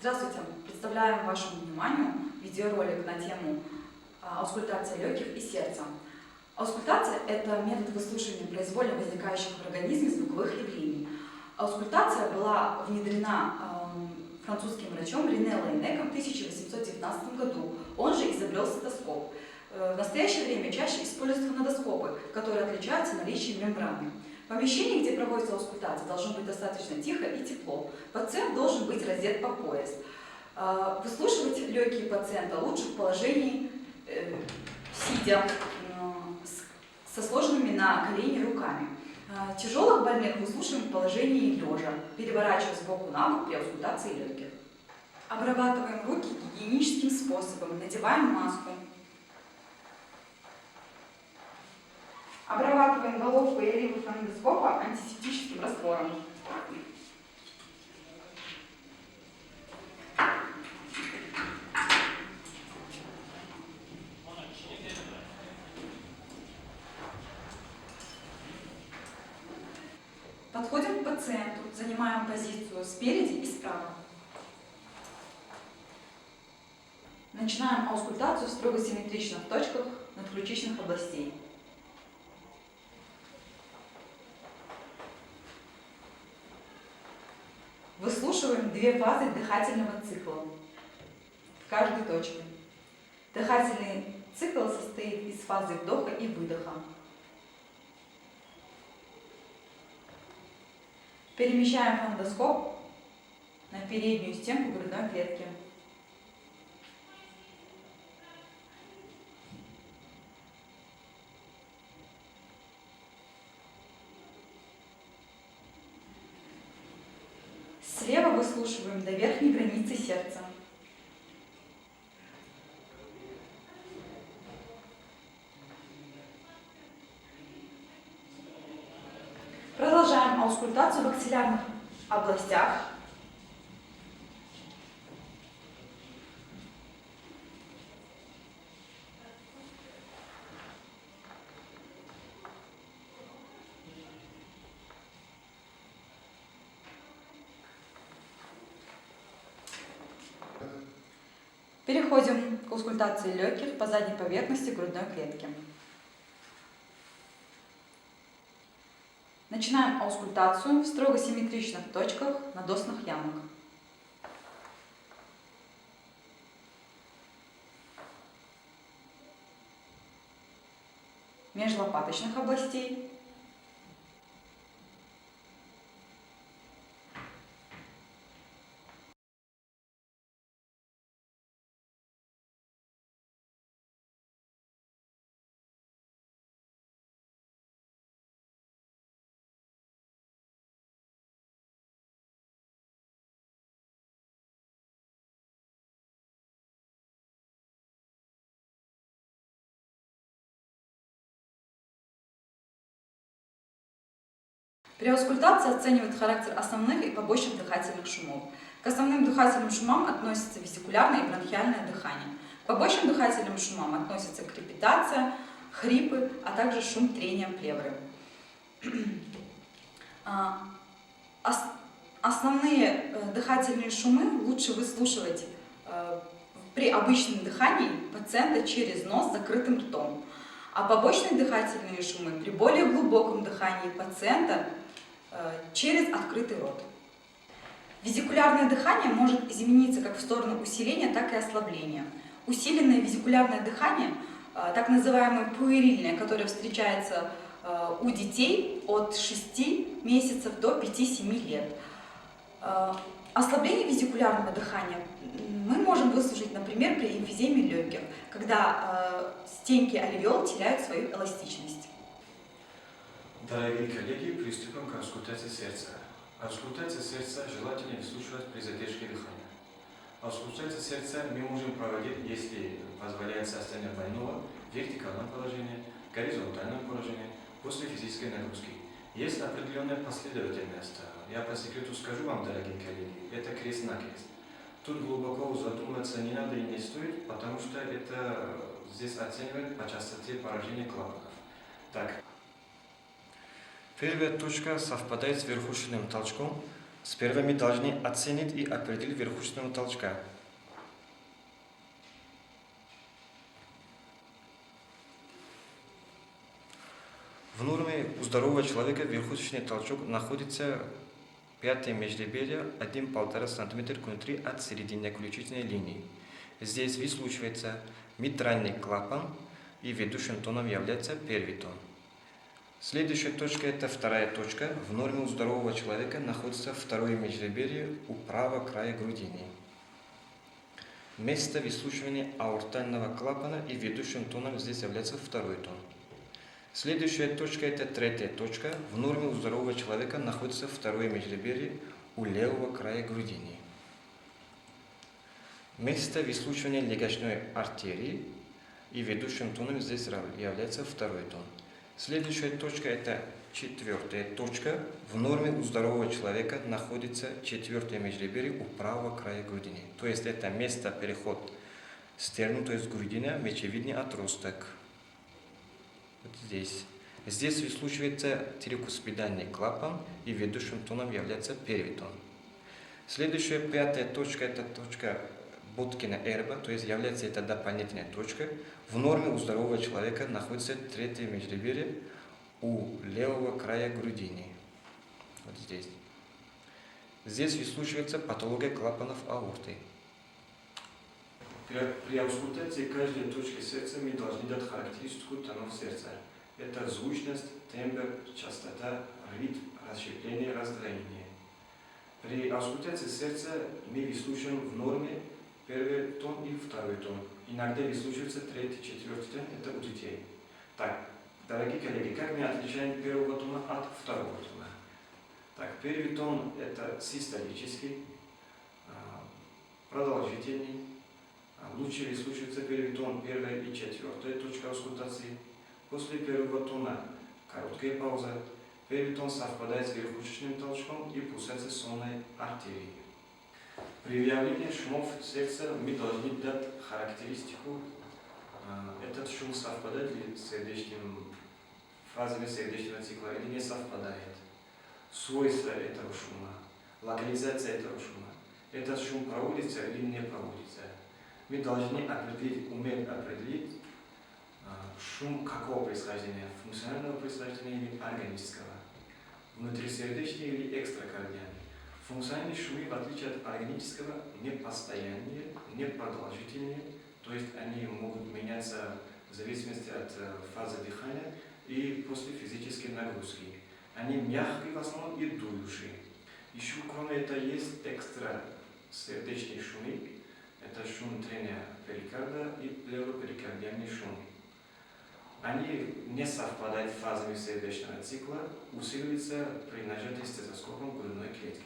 Здравствуйте! Представляем вашему вниманию видеоролик на тему аускультация легких и сердца. Аускультация – это метод выслушивания произвольно возникающих в организме звуковых явлений. Аускультация была внедрена французским врачом Рене Лайнеком в 1819 году. Он же изобрел стетоскоп. В настоящее время чаще используются фонодоскопы, которые отличаются наличием мембраны. В помещении, где проводится аускультация, должно быть достаточно тихо и тепло. Пациент должен быть раздет по пояс. Выслушивать легкие пациента лучше в положении сидя, со сложенными на колени руками. Тяжелых больных выслушиваем в положении лежа, переворачивая сбоку на бок при аускультации легких. Обрабатываем руки гигиеническим способом, надеваем маску. Обрабатываем головку и ливу фонодоскопа антисептическим раствором. Подходим к пациенту, занимаем позицию спереди и справа. Начинаем аускультацию в строго симметричных точках надключичных областей. Выслушиваем две фазы дыхательного цикла в каждой точке. Дыхательный цикл состоит из фазы вдоха и выдоха. Перемещаем фонодоскоп на переднюю стенку грудной клетки. Слева выслушиваем до верхней границы сердца. Продолжаем аускультацию в аксиллярных областях. Переходим к аускультации легких по задней поверхности грудной клетки. Начинаем аускультацию в строго симметричных точках надосных ямок. Межлопаточных областей. При аускультации оценивают характер основных и побочных дыхательных шумов. К основным дыхательным шумам относятся вестикулярное и бронхиальное дыхание. К побочным дыхательным шумам относятся крепитация, хрипы, а также шум трения плевры. Основные дыхательные шумы лучше выслушивать при обычном дыхании пациента через нос с закрытым ртом, а побочные дыхательные шумы при более глубоком дыхании пациента через открытый рот. Везикулярное дыхание может измениться как в сторону усиления, так и ослабления. Усиленное везикулярное дыхание, так называемое пуэрильное, которое встречается у детей от 6 месяцев до 5-7 лет. Ослабление везикулярного дыхания мы можем выслушать, например, при эмфиземе легких, когда стенки альвеол теряют свою эластичность. Дорогие коллеги, приступим к аускультации сердца. Аускультация сердца желательно выслушивать при задержке дыхания. Аускультацию сердца мы можем проводить, если позволяет состояние больного, в вертикальном положении, горизонтальном положении, после физической нагрузки. Есть определенная последовательность. Я по секрету скажу вам, дорогие коллеги, это крест-накрест. Тут глубоко задуматься не надо и не стоит, потому что это здесь оценивают по частоте поражения клапанов. Так. Первая точка совпадает с верхушечным толчком, Сперва мы должны оценить и определить верхушечного толчка. В норме у здорового человека верхушечный толчок находится пятое межреберье 1-1,5 см внутри от середины ключичной линии. Здесь выслушивается митральный клапан и ведущим тоном является первый тон. Следующая точка – это вторая точка. В норме у здорового человека находится второе межреберье у правого края грудины. Место выслушивания аортального клапана и ведущим тоном здесь является второй тон. Следующая точка – это третья точка. В норме у здорового человека находится второе межреберье у левого края грудины. Место выслушивания легочной артерии и ведущим тоном здесь является второй тон. Следующая точка – это четвертая точка. В норме у здорового человека находится четвертое межреберье у правого края грудины. То есть это место переход стерну, то есть грудина, мечевидный отросток. Вот здесь. Здесь выслушивается трикуспидальный клапан и ведущим тоном является первый тон. Следующая пятая точка – это точка Боткина-Эрба, то есть является это дополнительная точка. В норме у здорового человека находится третье межреберье у левого края грудины. Вот здесь. Здесь выслушивается патология клапанов аорты. При аускультации каждой точки сердца мы должны дать характеристику тонов сердца. Это звучность, тембр, частота, ритм, расщепление, раздвоение. При аускультации сердца мы выслушиваем в норме первый тон и второй тон. Иногда выслушивается третий, четвертый тон, это у детей. Так, дорогие коллеги, как мы отличаем первого тона от второго тона? Так, первый тон это систолический, продолжительный. Лучше выслушивается первый тон, первая и четвертая точка аускультации. После первого тона короткая пауза. Первый тон совпадает с верхушечным толчком и пульсацией сонной артерии. При выявлении шумов сердца мы должны дать характеристику. Этот шум совпадает ли с фазами сердечного цикла или не совпадает. Свойства этого шума, локализация этого шума. Этот шум проводится или не проводится. Мы должны уметь определить шум какого происхождения, функционального происхождения или органического, внутрисердечный или экстракардиальный. Функциональные шумы, в отличие от органического, не постоянные, не продолжительные, то есть они могут меняться в зависимости от фазы дыхания и после физической нагрузки. Они мягкие в основном и дующие. Еще кроме этого есть экстрасердечные шумы. Это шум трения перикарда и плевроперикардиальный шум. Они не совпадают с фазами сердечного цикла, усиливаются при нажатии стетоскопом грудной клетки.